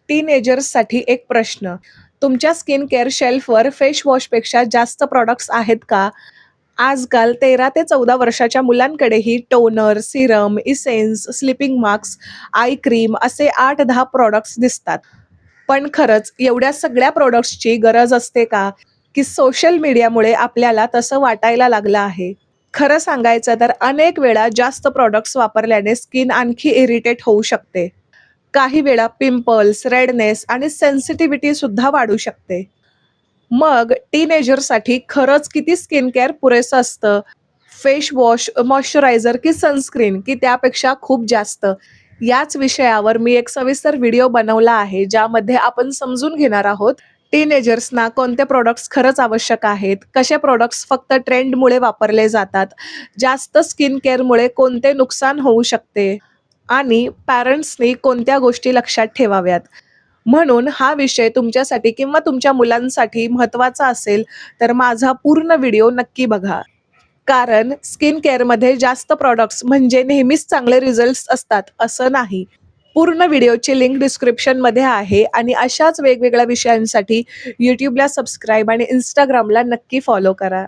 टीनेजर्ससाठी एक प्रश्न. तुमच्या स्किन केअर शेल्फवर फेस वॉशपेक्षा जास्त प्रॉडक्ट्स आहेत का? आजकाल 13 ते 14 वर्षाच्या मुलांकडेही toner, serum, essence, sleeping mask, eye cream असे 8-10 प्रॉडक्ट्स दिसतात. पण खरंच एवढ्या सगळ्या प्रॉडक्ट्सची गरज असते का? की सोशल मीडियामुळे आपल्याला तसं वाटायला लागलं आहे? खरं सांगायचं तर अनेक वेळा जास्त प्रॉडक्ट्स वापरल्याने स्किन आणखी इरिटेट होऊ शकते. काही वेळा पिंपल्स, रेडनेस आणि सेन्सिटिव्हिटी सुद्धा वाढू शकते. मग टीनेजरसाठी खरंच किती स्किन केअर पुरेसं असतं? फेस वॉश, मॉइश्चरायझर की सनस्क्रीन की त्यापेक्षा खूप जास्त? याच विषयावर मी एक सविस्तर व्हिडिओ बनवला आहे, ज्यामध्ये आपण समजून घेणार आहोत, टीनेजर्सना कोणते प्रॉडक्ट्स खरंच आवश्यक आहेत, कसे प्रॉडक्ट्स फक्त ट्रेंडमुळे वापरले जातात, जास्त स्किन केअरमुळे कोणते नुकसान होऊ शकते आणि पॅरेंट्सनी कोणत्या गोष्टी लक्षात ठेवाव्यात. म्हणून हा विषय तुमच्यासाठी किंवा तुमच्या मुलांसाठी महत्त्वाचा असेल, तर माझा पूर्ण व्हिडिओ नक्की बघा. कारण स्किन केअरमध्ये जास्त प्रॉडक्ट्स म्हणजे नेहमीच चांगले रिझल्ट्स असतात असं नाही. पूर्ण व्हिडिओची लिंक डिस्क्रिप्शनमध्ये आहे आणि अशाच वेगवेगळ्या विषयांसाठी YouTubeला सबस्क्राईब आणि Instagramला नक्की फॉलो करा.